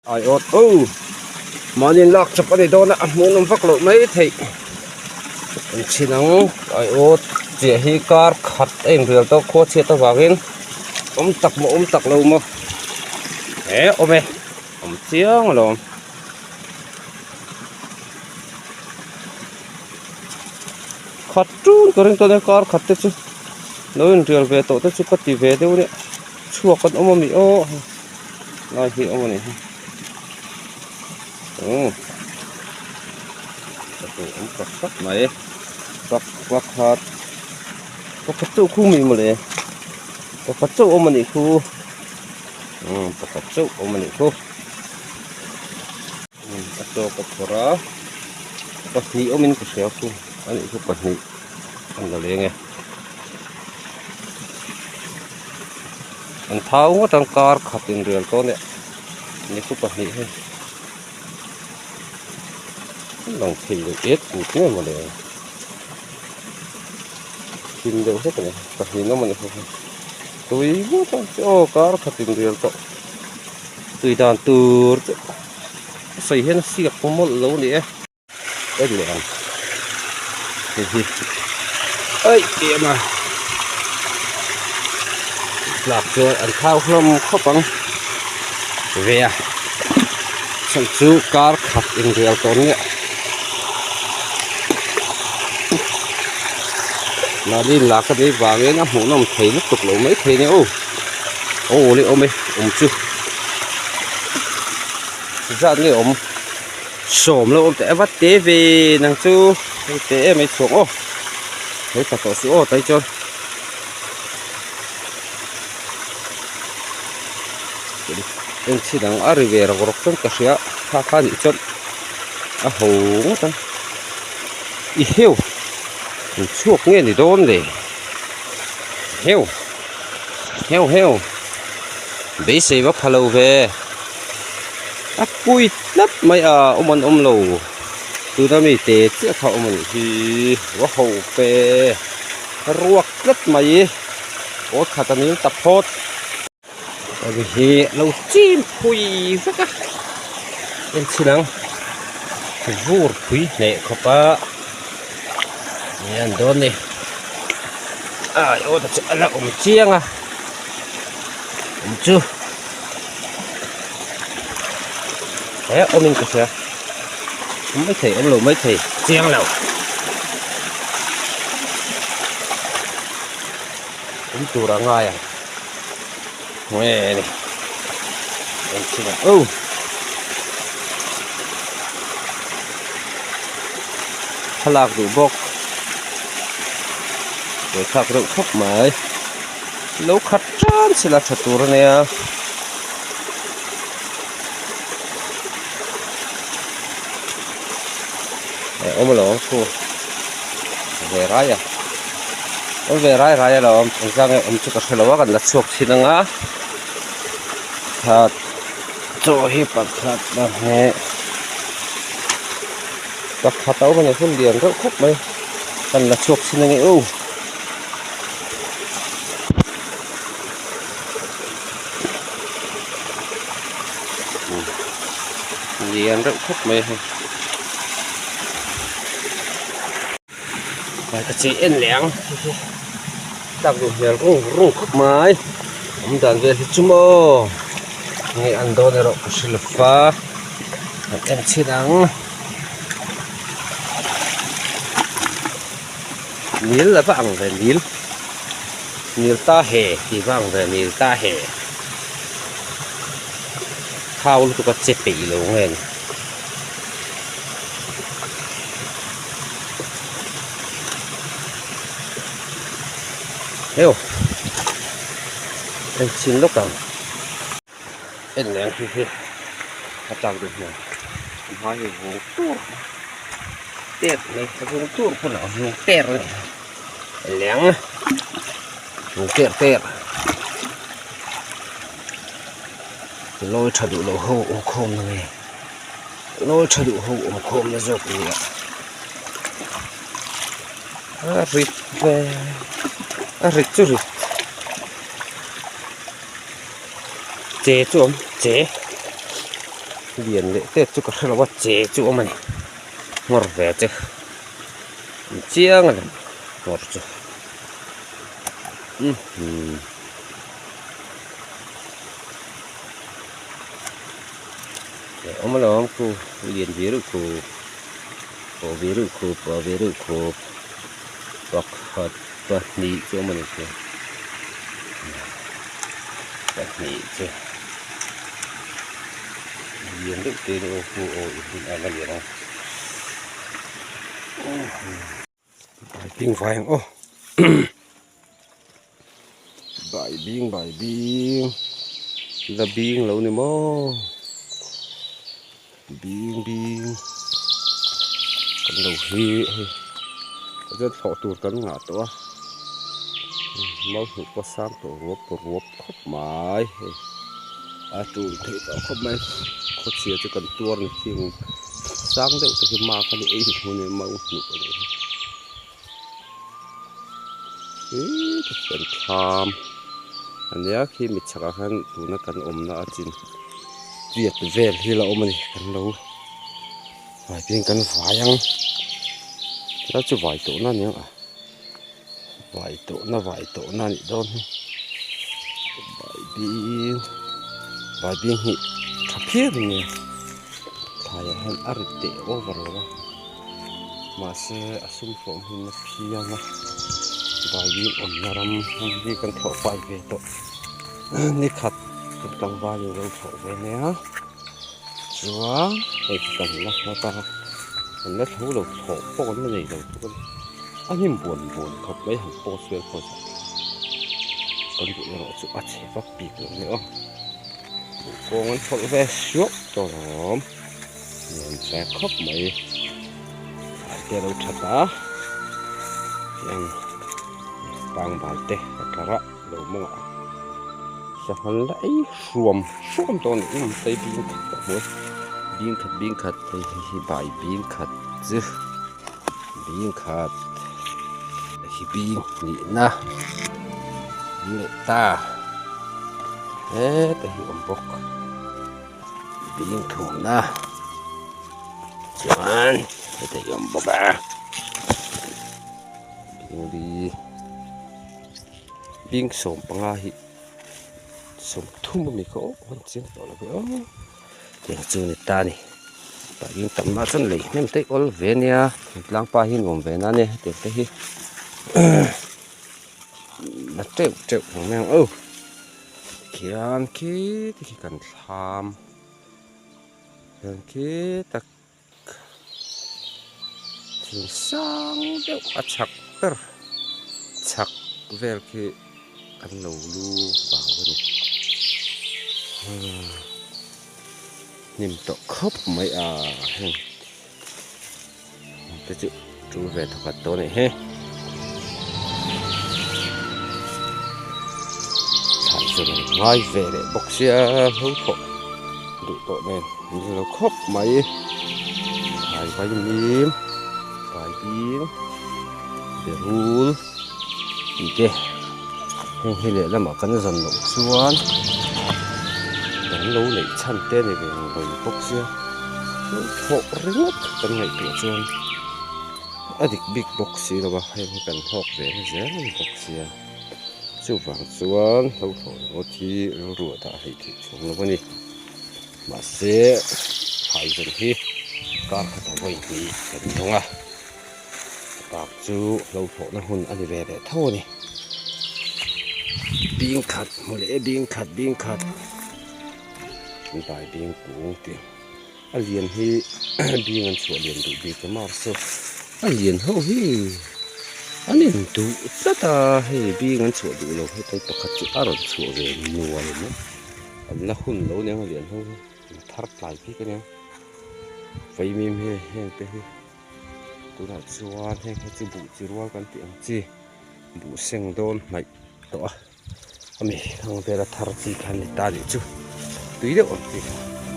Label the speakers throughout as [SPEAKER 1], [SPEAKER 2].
[SPEAKER 1] ai ốt mà nhìn lắc chụp ở đây đó nè muốn nông vắc lộ mấy thì chỉ nắng ai ốt chỉ hi car khát em rồi tao khó chia tao vào cái tắc lâu mà ế ôm em chiếng rồi khát trốn cái rừng tao car khát thế chứ nói chuyện về tổ tao chụp cái về đâu đấy chuột con ôm mì ô nói gì ôm này cắt mày cắt hạt cắt chỗ khu mình mà đấy cắt chỗ ôm mình khu cắt chỗ ôm mình khu cắt chỗ cắt ra cắt ni ôm mình khu khu anh khu cắt ni anh là liền nghe anh tháo trong car khát tiền rượu con đấy ni khu cắt ni hết lòng thì được ít cụt nữa mà để tìm được hết rồi cả nhìn nó mà không tôi vô trong chỗ có khát tiền rượu cậu tùy đàn từ xây hết nó siết có một lỗ nữa đấy liền ơi kìa mà lạc rồi ăn thao không khó bằng về sản xuất car khát tiền rượu cậu nữa là đi lạc cái đấy vào cái nó muốn làm thấy nó tục lỗ mấy thế nữa ô đi ôm đi ôm chưa ra cái ôm sổm luôn té bắt té về nàng chú té mấy xuống ô thấy cả tổ sĩ ô tay cho em chỉ đang ở về rồi rồi trong cái xe khá đi chân à hồ ta yêu chuột nghe thì đôn để heo bé xe bắt hello về cùi lắm mấy ông lù từ đó mình tết sẽ thọ mình thì có hậu về ruột rất mấy có khả năng tập hốt vì lâu chim cùi rất á em xin lắng vô cùi này không ba yan doon eh ay oh that's ala chiang à chưa thế mình có sẽ mấy thầy lù mấy thầy chiang nào chủ ra ngay à nghe này em xin là lạc đủ bốc để khắc rộng khắp máy lâu khát tràn sẽ là thật tù nè ôm lỗ cô về rái à ôm về rái là ôm ra nghe ôm chút cái lỗ gần là chuột xin ngã thật cho hiệp thật là nghe các hạt táo này phun điền rất khóc mấy cần là chuột xin nghe điền rất khóc mấy phải cái chị yên lặng đặc biệt là rung khóc mấy ông đàn về thì chúng mô nghe ăn đồ này rồi sẽ là phá em chỉ đang miếng là vàng về miếng ta hề thì vàng về miếng ta hề thao lúc có chết bị luôn nghe hiểu em xin lúc nào em lén khi ta chọn được này hai cái vùng tuột tẹt này cái vùng tuột của nó vùng tẹt này lén vùng tẹt lôi thật đủ lỗ hậu khom này lôi thật đủ hậu khom nó rột gì ạ rít về rít chứ rít chế liền lệ tết chú có là bắt chế chú mày ngọt vẻ chứ chiang này ngọt chứ ông là ông cô liền về được cô có về được cô có về được cô bọc hạt bát nị cho mình chứ bát nị chứ liền được tiền ô cô ôi anh là liền không tiếng phải ô bài biếng là biếng lâu này mô biếng con đầu hi rất phổ tuột cắn ngãตัวmáu hụt qua sáng tổ ruột khóc mãi tụi thì đó khóc mãi khóc xìa cho cần tua này khi sáng đâu thì cái ma cái ấy thì này máu hụt ở đâyเป็นคามอันนี้คือมิจฉากันตัวนักการอมน่าจินเวียดเวลที่เราอมนี่กันเราไหวเพียงกันไหวยังแล้วจะไหวตัวนั่นยังไหวตัวนั่นอีกโดนไหวเพียงหิขับเพี้ยนเนี่ยถ่ายให้อาริเตโอเวอร์เลยมาเสียสุ่มฟองหินเพียงนะใบนี้อมนารำนี่กันถอดไปเวทนี่ขัดกันกลางวันอยู่เราถอดไปเนี่ยชัวร์ไอ้กันนะแล้วก็มันแล้วทุเราถอดป้อนไม่ได้เราทุกคนอันนี้บวนถอดไว้หันโป๊ะเสือคนกันอยู่เราจุอาเชฟปีกเลยเนาะกองมันถอดไปชัวร์ตัวหอมเงินแจกครบไหมเดี๋ยวเราถัดนะยังบางบาลเตะกระเรามั่งสหันไล่รวมตัวนี้มันใส่บิงขัดหมดบิงขัดใส่ใบบิงขัดจื้อบิงขัดบิงนี่นะบิงตาแต่หิมบกบิงถุงนะจวนแต่หิมบกบิงดีบิงสมปังอาหิสมทุ่มมันมีก็มันเสียงต่อแล้วก็เดี๋ยวจูนิตานี่ปะยิงตำมาจนเลยนี่มันเตะออลเวเนียล้างปลาหินงมเวนั่นเนี่ยเดี๋ยวเตะหินัดเจ็บของแมงเขียนคิดที่กันทำเขียนคิดตักถึงสร้างเดี๋ยวชักเตอร์ชักเวลคือกันเหลาลูบ่าวนี่นิ่มตกครบไหมแต่จูเวทกัดตัวนี่ถ่ายจนง่ายเวเลยบอกเสียเขาถกดูตัวนี่นี่เราครบไหมถ่ายไปยิ้มถ่ายยิ้มเดี๋ยวรู้อีกเด้ให้เหลือแล้วมากันจะสนุกส่วนแต่เราเลยชั้นเต้นในเรื่องบกเสียหกเรื่องกันไงตัวส่วนอดีตบิ๊กบกเสียเราว่าให้กันหกเรื่องเสียบกเสียจู่ฝังส่วนเราถอยโอทีเรารัวตาให้ที่ชมแล้ววันนี้มาเสียถ่ายจนที่การขัดไว้ดีกันตรงปากจู่เราถอยนะหุ่นอันนี้เวรเท่านี้บิงขัดหมดเลยบิงขัดตายบิงกูเตียเรียนที่บิงอันสวยเรียนดูบิงจะมาสุดเรียนเขาที่อันนี้ดูซะตาให้บิงอันสวยดูเราให้ต้องประคับจุอารมณ์สวยเรียนนัวเลยนะอันนั้นหุ่นเราเนี่ยเรียนเขาทัดปลายพี่กันเนี่ยไฟมีแห้งไปตัวนั้นสวยแห้งเขาจะบุจิรัวกันเตียงจีบุเสียงโดนไม่ต่อมีทางเวลาทาร์จีคันตาดิจูดูเดี๋ยวสิ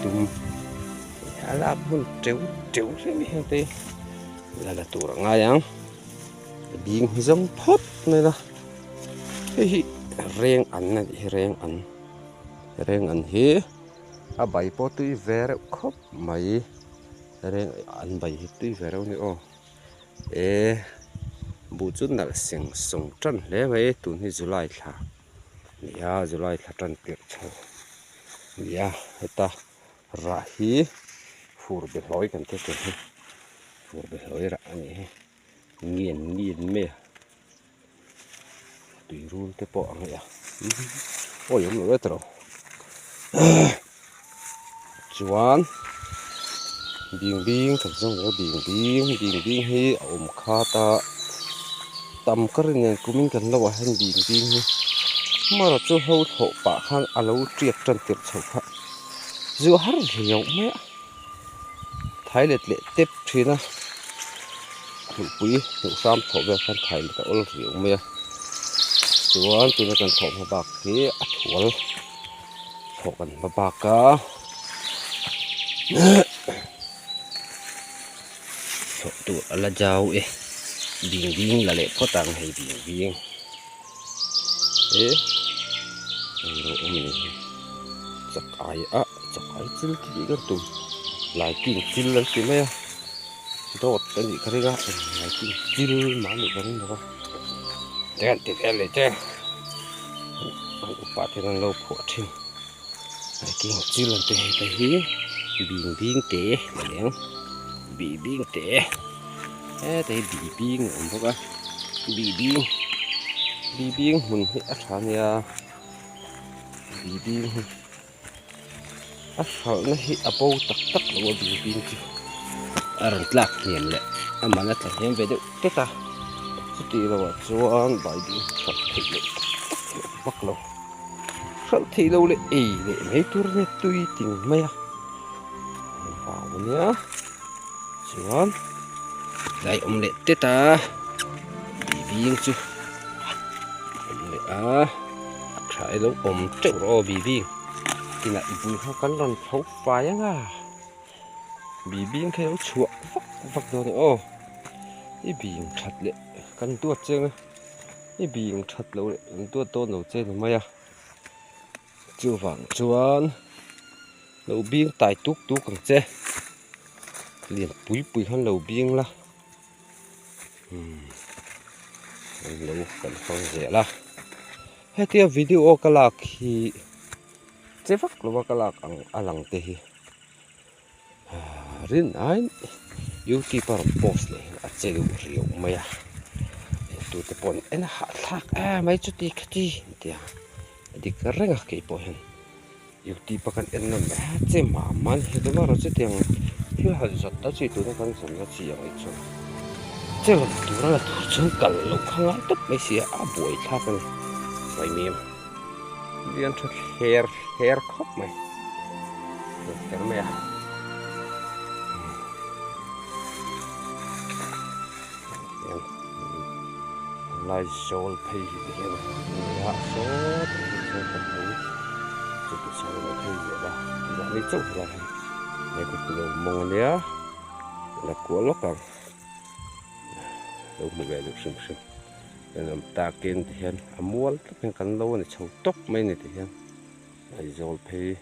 [SPEAKER 1] ดูอะไรพุ่นเจ้าใช่ไหมฮะเต้แล้วตัวง่ายยังบิงหิ้งพัดเลยนะเฮ้ยแรงอันนั่นแรงอันเฮ้ à bảy po tui về rồi khóc mày rồi ăn bảy tui về rồi nữa ê bù chút nãy sinh sống chân lẽ vậy tụi ni July thà ya July thà chân tiệt châu ya ta rahi phur bê lối kan thế thôi phur bê lối ra này nghiền nghiền mê tùy run thế bỏ này à ôi ông lỗi rồi chuan biếng biếng thật giống như biếng biếng hi ôm khata tầm cái này cũng mình cần lâu hơn biếng biếng hi mà là chỗ hậu thổ bạc khang alo triệt chân tiệt sầu khát dù har nhiều mẹ thái lệ lệ tiếp thì na hữu quý hữu sam thổ về khăn thái lệ ol nhiều mẹ chuan tụi nó cần thổ mà bạc thì thuần thổ cần mà bạc cả thổ tụ là giàu ấy biếng biếng là lệ có tăng hay biếng biếng ế rồi mình chắc ai chil thì cái tụi lại kinh chil lên cái mấy đó cái gì cái đó lại kinh chil mà được cái đó đen thì đenเลยđen bạn thì đang lâu phổ thêm lại kinh chil lên cái hí biếng biếng té mà nhang biếng té ê thấy biếng ổn không ạ biếng mình hết ăn hàng nha biếng ăn hàng nó hết abo tắc là biếng chứ ăn lắc nhện lệ mà nó thành nhện về đâu thế ta thì là cho ăn bài biếng sạch thịt lệ bắt lâu sạch thịt lâu lệ lệ mấy tuổi này tùy tình mày vào nhá chuan đây ông lệ tết ta biếng chứ ông lệ à trái lâu ông trâu rồi biếng thì lại vui không cắn lon phấu phai á biếng khi nó chuột vắt rồi ô cái biếng thật lệ cắn tuột chứ cái biếng thật lâu lệ tuột tôn đầu trên mày à chưa vàng chuan lâu biếng tài túc càng che liền bụi hơn lâu biếng là lâu cần không dễ là hết tia video cái là khi chế vắc là cái là ăn lăng tê rin ai YouTuber post này là chế độ rượu mày à tụi tụi bọn em hạ thác mấy chút đi cái gì thì đi cái răng cái bọn YouTuber kan em làm chế mà man hết mà rồi chế tiếng hiểu hẳn rất đó chế tụi nó kan sống ra chỉ vậy chứ chế là tụi nó là tụi chúng cần lúc không ai tốt mấy xí buổi thác này vậy mềm liên thuật hair khóc mày cái mẹ lại sol pay thì hạ số thì không thấy chỉ có sao là thấy vậy đó thì là lấy chốc là này cũng được mong nhớ là của lóc càng đâu mà về được sưng làm ta kiên thì hiện mua cái căn lâu này sầu tóc mấy này thì hiện lại sol pay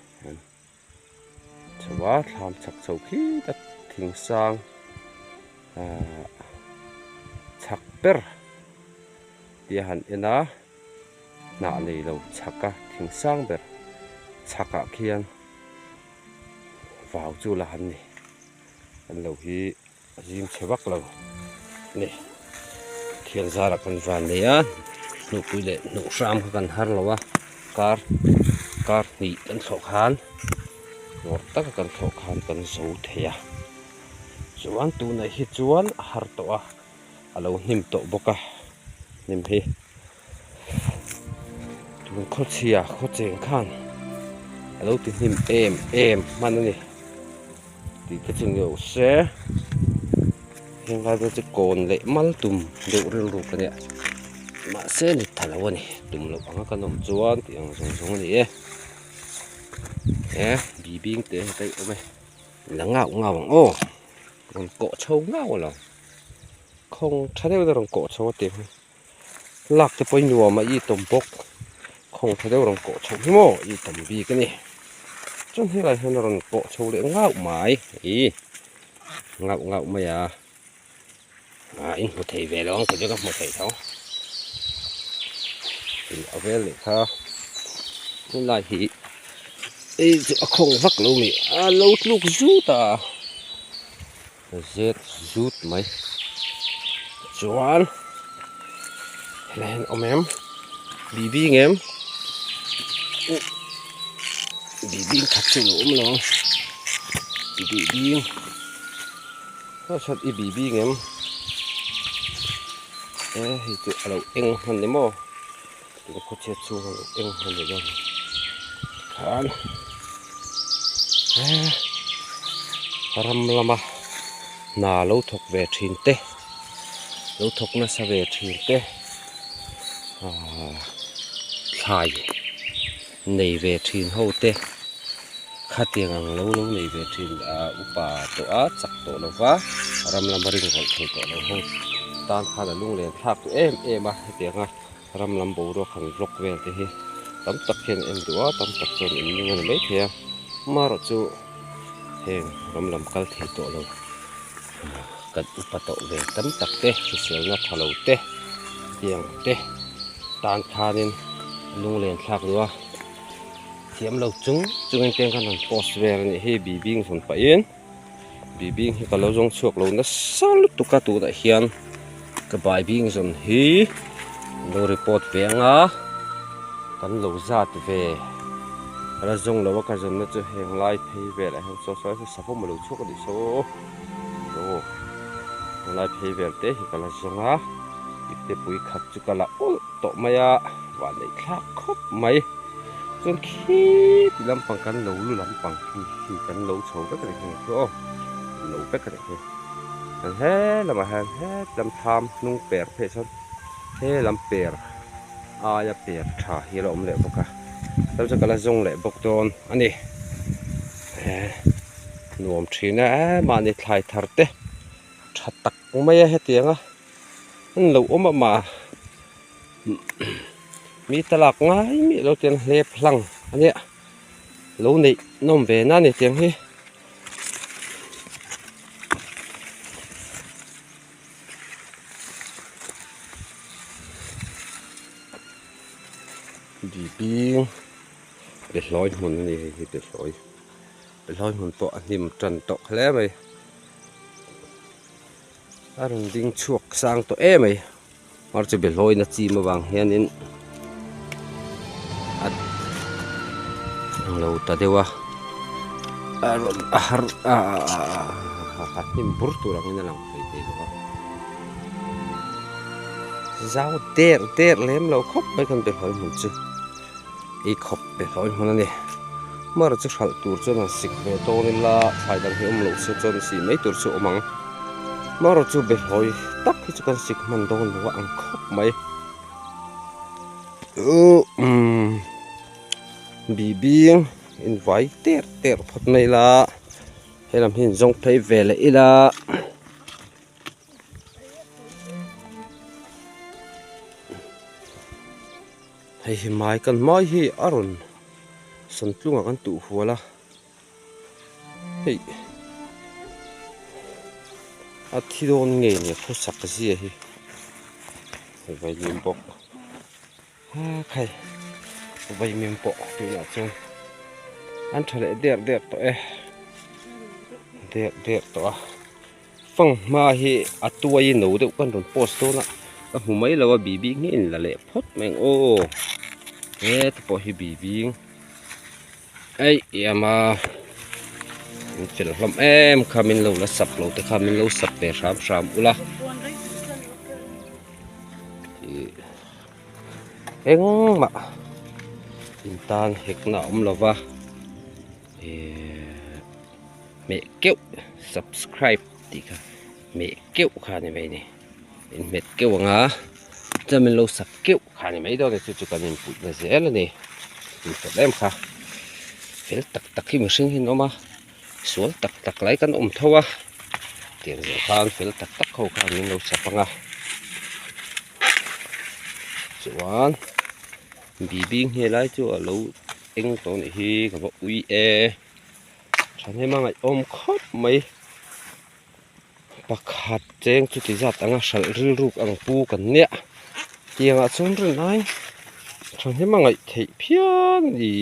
[SPEAKER 1] chả quá làm chặt sầu khí đã thình sang chặt per dia han ena na nei lo chaka thing sang ber chaka khian vào chu là han ni an lo hi jim chewak lo ni khian zara kan van nei a nu puile nu ram kan har lo wa kar ni kan thok han ngor tak kan thok han kan zo theya chuan tu nei hi chuan har to a alo hnim to boka nim hi tụi khó chia khó chèn khan alo thì nim em man này thì cái chừng nhiều xe hiện tại cái cồn lệ mal tùm đều rêu cái này mà xe này thật là này tùm là bằng cái nòng chuan thì ăn sống này bị biếng té tay ôm mày là ngạo bằng ô còn cọ trâu ngạo là không thấy đâu là cọ trâu tiền lạc thì bây giờ mà y tôm bốc không thấy đâu làm cổ trống mồ y tôm bì cái này chun hi lai hen ron po chho le ngau mai i ngau mai à in một thầy về đó thì có một thầy thôi thì ở về lại kha nên lại thì không vắt lâu mì lâu lúc rút à rét rút mấy choán lên ông em bì em bì khát chịu lỗ mà nó bì nó thật bì em itu kalau eng hande mo itu ko che chu eng hande gan kan ram lama na lo thok ve thin te lo thok na sa ve thin te thai nei ve thin ho te khatiang ang lo nei ve thin upa to a chak to lo wa ram lama ring ko thei to lo ho tan khá là lung lên tháp em à tiếng à ram lam bầu đó khăn lốc về thì tấm tập hiện em đũa tấm tập cho em như ngày mấy thì mà rồi chú hèn ram lam cal thì tổ lâu cần upa tổ về tấm tập te thì sẽ nó thà lâu te tiếng te tan khá nên lung lên tháp đó thiếm lâu chúng anh tiếng khăn làm post về này hay bị bing phần phải yên bị bing thì cả lâu trong chuột lâu nó sao lúc tụ cá tụ đại hiền cái bài biên dần hí đồ report về ngã cắn lẩu giạt về là dùng lẩu cái dần nó cho hàng lai pay về lại hàng số số sắp một lẩu chuột đi số đồ lai pay về thế thì cái là dùng á ít để bụi khát chút cái là ô tổ mày à và lấy khác khóc mày dần khi làm bằng cắn lẩu luôn làm bằng khi cắn lẩu số các cái này không lẩu các cái này thế là mà hàng thế làm tham nung bẹt thế sao thế làm bẹt ya bẹt thà hi lộm lệ bốc à tao cho cái là dùng lệ bốc đòn anh đi nuông trí nè mà đi thay thar te chặt tắc mấy hết tiếng á anh lẩu mà mi ta lạc ngay mi lâu tiền lép lăng anh ấy lâu này nôm về na này tiếng hi bì để lôi mình này để lôi mình bỏ niệm trần tộc lẽ mày anh đinh chuộc sang tụi em mày mà chỉ để lôi nó chi mà bằng hiện in lâu ta dewa niệm bút tu lang nên làm phải thế đó giáo đer lem lâu khóc mấy con để lôi mình chứ ý khóc để lôi mình này mà rồi chắc hẳn tour cho nó xịt về to nên là phải đăng hiệu lỗ sẽ cho nó xịt mấy tour số măng mà rồi chú bể hồi tắc thì cho con xịt mình to nó ăn khóc mấy bì in vải tẹt phật này là hay làm hình dòng thấy về lại là hay mai cần mai hi aron sân chung akan tụ hua la hey thi đôn nghề này phô sạc cái gì hi vậy miếng bọc khay vậy miếng bọc thì là chung ăn thật là đẹp to phong mà hi atuai nấu được con đồn post đó cái hôm mấy là bị nghĩ là lệ phốt mình ô thế thì bỏ hi bị ấy mà chỉ là làm em mình lâu là sập lâu thì mình lâu sập để sắm ula em mà tan hết nào là va mẹ kêu subscribe thì cả mẹ kêu khá này vậy này mẹ kêu ngã cho mình lâu sập kêu khá này mấy đó thì chú cần mình phụ là dễ là nè mình phải đem khá phải tắc khi mà sinh nó mà xuống tắc lấy cái ôm thâu á tiền dễ khăn phải tắc khâu khá mình lâu sập ngã chuan bì biên here lại chú ở lâu anh tổ này hi có uy ฉันให้มาไงอมครบไหมประคัดเจงจุดที่จัดตั้งฉันรื้อลูกอังปูกันเนี่ยเกี่ยงอ่ะชนเรื่องไหนฉันให้มาไงเทียนดี